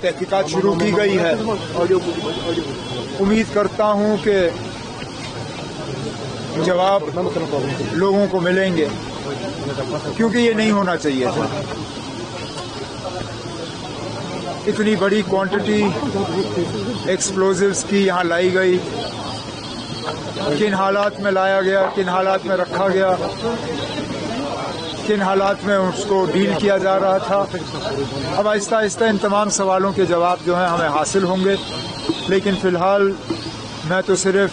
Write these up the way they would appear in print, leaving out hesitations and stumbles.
तहकीकात शुरू की गई है। उम्मीद करता हूं कि जवाब लोगों को मिलेंगे, क्योंकि ये नहीं होना चाहिए था। इतनी बड़ी क्वांटिटी एक्सप्लोजिव्स की यहाँ लाई गई, किन हालात में लाया गया, किन हालात में रखा गया, किन हालात में उसको डील किया जा रहा था। अब आहिस्ता आहिस्ता इन तमाम सवालों के जवाब जो हैं हमें हासिल होंगे, लेकिन फ़िलहाल मैं तो सिर्फ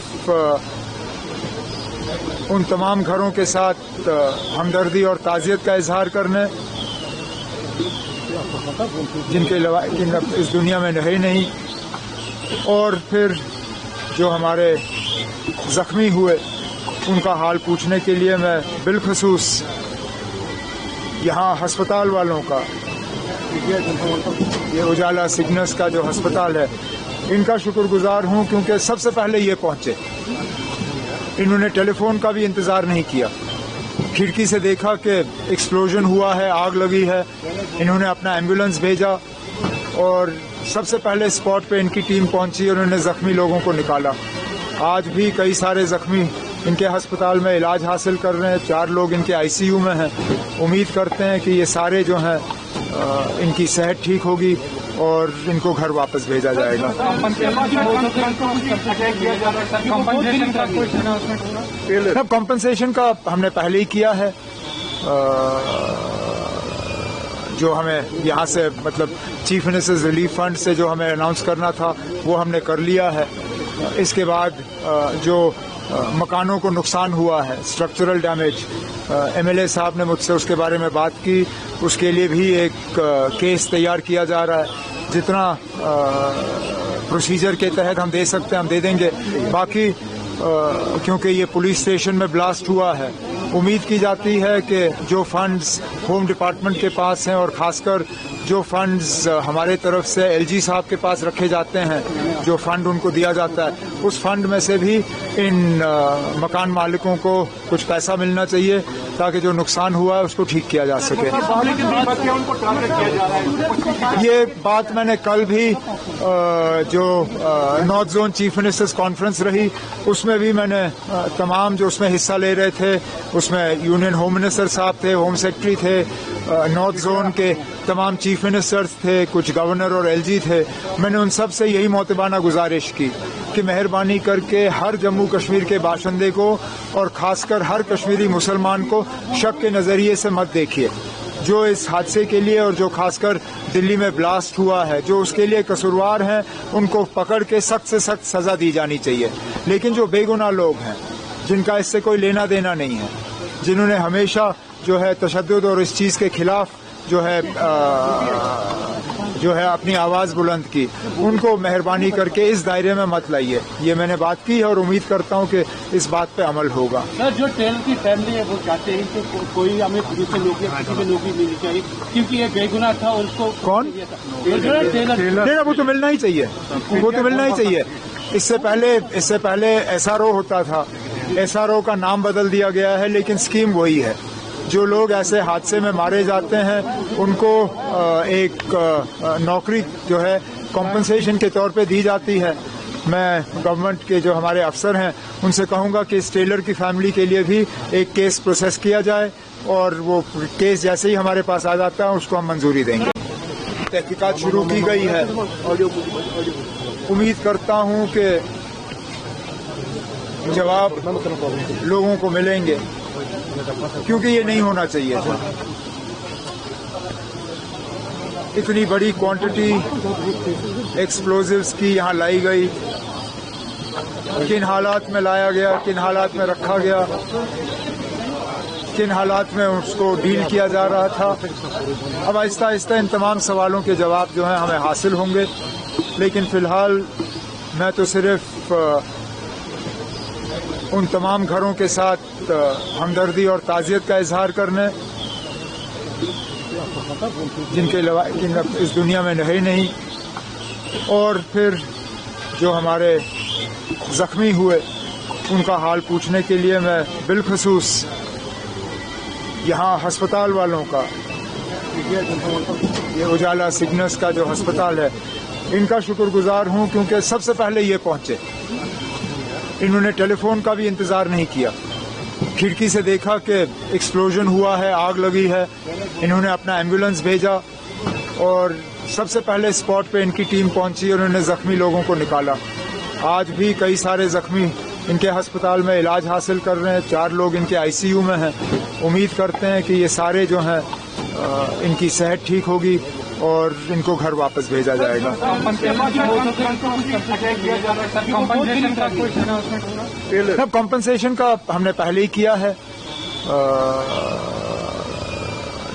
उन तमाम घरों के साथ हमदर्दी और ताज़ियत का इजहार करने, जिनके इस दुनिया में रहे नहीं, और फिर जो हमारे ज़ख्मी हुए उनका हाल पूछने के लिए मैं बिलखसूस यहाँ अस्पताल वालों का, ये उजाला सिग्नस का जो अस्पताल है, इनका शुक्रगुजार हूँ, क्योंकि सबसे पहले ये पहुँचे। इन्होंने टेलीफोन का भी इंतज़ार नहीं किया, खिड़की से देखा कि एक्सप्लोजन हुआ है, आग लगी है, इन्होंने अपना एम्बुलेंस भेजा और सबसे पहले स्पॉट पे इनकी टीम पहुंची और उन्होंने ज़ख्मी लोगों को निकाला। आज भी कई सारे ज़ख्मी इनके अस्पताल में इलाज हासिल कर रहे हैं, 4 लोग इनके आईसीयू में हैं। उम्मीद करते हैं कि ये सारे जो हैं इनकी सेहत ठीक होगी और इनको घर वापस भेजा जाएगा। अब कॉम्पनसेशन का हमने पहले ही किया है, जो हमें यहाँ से मतलब चीफ मिनिस्टर्स रिलीफ फंड से जो हमें अनाउंस करना था वो हमने कर लिया है। इसके बाद जो मकानों को नुकसान हुआ है, स्ट्रक्चरल डैमेज, एमएलए साहब ने मुझसे उसके बारे में बात की, उसके लिए भी एक केस तैयार किया जा रहा है। जितना प्रोसीजर के तहत हम दे सकते हैं हम दे देंगे। बाकी क्योंकि ये पुलिस स्टेशन में ब्लास्ट हुआ है, उम्मीद की जाती है कि जो फंड्स होम डिपार्टमेंट के पास हैं और खासकर जो फंड्स हमारे तरफ से एलजी साहब के पास रखे जाते हैं, जो फंड उनको दिया जाता है, उस फंड में से भी इन मकान मालिकों को कुछ पैसा मिलना चाहिए ताकि जो नुकसान हुआ है उसको ठीक किया जा सके। ये बात मैंने कल भी जो north zone chief ministers conference रही उसमें भी मैंने तमाम जो उसमें हिस्सा ले रहे थे, उसमें यूनियन होम मिनिस्टर साहब थे, होम सेक्रेटरी थे, नॉर्थ जोन के तमाम चीफ मिनिस्टर्स थे, कुछ गवर्नर और एलजी थे। मैंने उन सब से यही मोतबाना गुजारिश की कि मेहरबानी करके हर जम्मू कश्मीर के बाशिंदे को और खासकर हर कश्मीरी मुसलमान को शक के नज़रिए से मत देखिए। जो इस हादसे के लिए और जो खासकर दिल्ली में ब्लास्ट हुआ है, जो उसके लिए कसूरवार हैं, उनको पकड़ के सख्त से सख्त सजा दी जानी चाहिए। लेकिन जो बेगुनाह लोग हैं, जिनका इससे कोई लेना देना नहीं है, जिन्होंने हमेशा जो है तशद्दुद और इस चीज़ के खिलाफ जो है अपनी आवाज़ बुलंद की, उनको मेहरबानी करके इस दायरे में मत लाइए। ये मैंने बात की है और उम्मीद करता हूँ कि इस बात पे अमल होगा। सर, जो टेलर की फैमिली है वो चाहते हैं कि कोई हमें पुलिस से नौकरी, किसी को नौकरी मिलनी चाहिए, क्योंकि ये बेगुनाह था। उसको कौन? टेलर। वो तो मिलना ही चाहिए, वो तो मिलना ही चाहिए। इससे पहले एसआरओ होता था, एसआरओ का नाम बदल दिया गया है, लेकिन स्कीम वही है। जो लोग ऐसे हादसे में मारे जाते हैं उनको एक नौकरी जो है कॉम्पनसेशन के तौर पे दी जाती है। मैं गवर्नमेंट के जो हमारे अफसर हैं उनसे कहूँगा कि इस टेलर की फैमिली के लिए भी एक केस प्रोसेस किया जाए और वो केस जैसे ही हमारे पास आ जाता है उसको हम मंजूरी देंगे। तहकीकात शुरू की गई है। उम्मीद करता हूँ कि जवाब लोगों को मिलेंगे, क्योंकि ये नहीं होना चाहिए था। इतनी बड़ी क्वांटिटी एक्सप्लोजिव्स की यहाँ लाई गई, किन हालात में लाया गया, किन हालात में रखा गया, किन हालात में उसको डील किया जा रहा था। अब आहिस्ता आहिस्ता इन तमाम सवालों के जवाब जो हैं हमें हासिल होंगे, लेकिन फ़िलहाल मैं तो सिर्फ उन तमाम घरों के साथ हमदर्दी और ताज़ियत का इजहार करने, जिनके इस दुनिया में रहे नहीं, और फिर जो हमारे ज़ख्मी हुए उनका हाल पूछने के लिए मैं बिलखसूस यहाँ अस्पताल वालों का, ये उजाला सिग्नस का जो अस्पताल है, इनका शुक्रगुजार हूं क्योंकि सबसे पहले ये पहुंचे। इन्होंने टेलीफोन का भी इंतजार नहीं किया, खिड़की से देखा कि एक्सप्लोजन हुआ है, आग लगी है, इन्होंने अपना एम्बुलेंस भेजा और सबसे पहले स्पॉट पे इनकी टीम पहुंची और उन्होंने जख्मी लोगों को निकाला। आज भी कई सारे जख्मी इनके अस्पताल में इलाज हासिल कर रहे हैं, 4 लोग इनके आईसीयू में हैं। उम्मीद करते हैं कि ये सारे जो हैं इनकी सेहत ठीक होगी और इनको घर वापस भेजा जाएगा। कॉम्पनसेशन का हमने पहले ही किया है,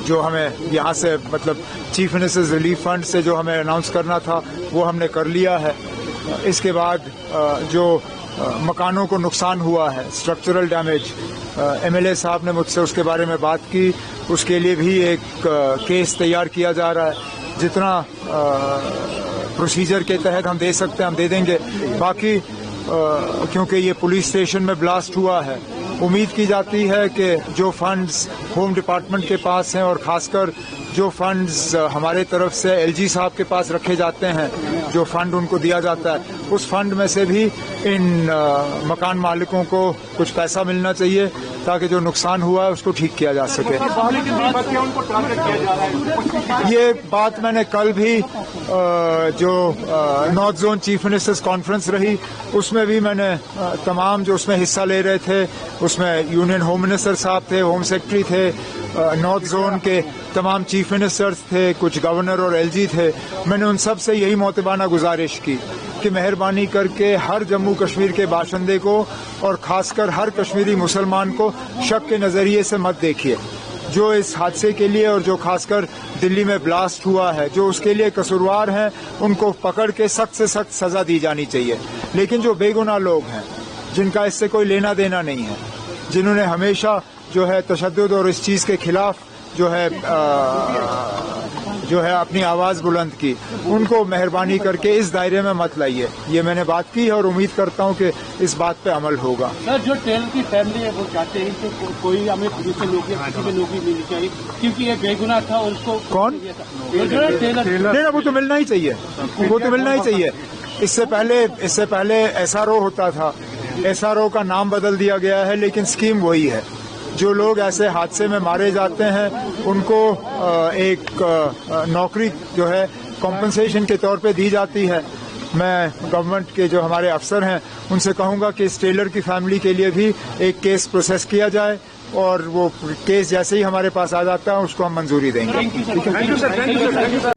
जो हमें यहाँ से मतलब चीफ मिनिस्टर्स रिलीफ फंड से जो हमें अनाउंस करना था वो हमने कर लिया है। इसके बाद जो मकानों को नुकसान हुआ है, स्ट्रक्चरल डैमेज, एमएलए साहब ने मुझसे उसके बारे में बात की, उसके लिए भी एक केस तैयार किया जा रहा है। जितना प्रोसीजर के तहत हम दे सकते हैं हम दे देंगे। बाकी क्योंकि ये पुलिस स्टेशन में ब्लास्ट हुआ है, उम्मीद की जाती है कि जो फंड्स होम डिपार्टमेंट के पास हैं और खासकर जो फंड्स हमारे तरफ से एलजी साहब के पास रखे जाते हैं, जो फंड उनको दिया जाता है, उस फंड में से भी इन मकान मालिकों को कुछ पैसा मिलना चाहिए ताकि जो नुकसान हुआ है उसको ठीक किया जा सके। ये बात मैंने कल भी जो north zone chief ministers conference रही उसमें भी मैंने तमाम जो उसमें हिस्सा ले रहे थे, उसमें यूनियन होम मिनिस्टर साहब थे, होम सेक्रेटरी थे, नॉर्थ जोन के तमाम चीफ मिनिस्टर्स थे, कुछ गवर्नर और एलजी थे। मैंने उन सब से यही मोतबाना गुजारिश की कि मेहरबानी करके हर जम्मू कश्मीर के बाशिंदे को और खासकर हर कश्मीरी मुसलमान को शक के नजरिए से मत देखिए। जो इस हादसे के लिए और जो खासकर दिल्ली में ब्लास्ट हुआ है, जो उसके लिए कसूरवार हैं, उनको पकड़ के सख्त से सख्त सजा दी जानी चाहिए। लेकिन जो बेगुनाह लोग हैं, जिनका इससे कोई लेना देना नहीं है, जिन्होंने हमेशा जो है तशद्दुद और इस चीज के खिलाफ जो है अपनी आवाज बुलंद की, उनको मेहरबानी करके इस दायरे में मत लाइए। ये मैंने बात की है और उम्मीद करता हूं कि इस बात पे अमल होगा। सर, जो टेलर की फैमिली है वो चाहते हैं कि कोई हमें पुलिस से नौकरी, किसी में नौकरी मिलनी चाहिए क्योंकि ये बेगुनाह था और उसको कौन टेलर वो तो मिलना ही चाहिए, वो तो मिलना ही चाहिए। इससे पहले एसआरओ होता था, एसआरओ का नाम बदल दिया गया है लेकिन स्कीम वही है। जो लोग ऐसे हादसे में मारे जाते हैं उनको एक नौकरी जो है कॉम्पनसेशन के तौर पे दी जाती है। मैं गवर्नमेंट के जो हमारे अफसर हैं उनसे कहूंगा कि इस टेलर की फैमिली के लिए भी एक केस प्रोसेस किया जाए और वो केस जैसे ही हमारे पास आ जाता है उसको हम मंजूरी देंगे। Thank you sir.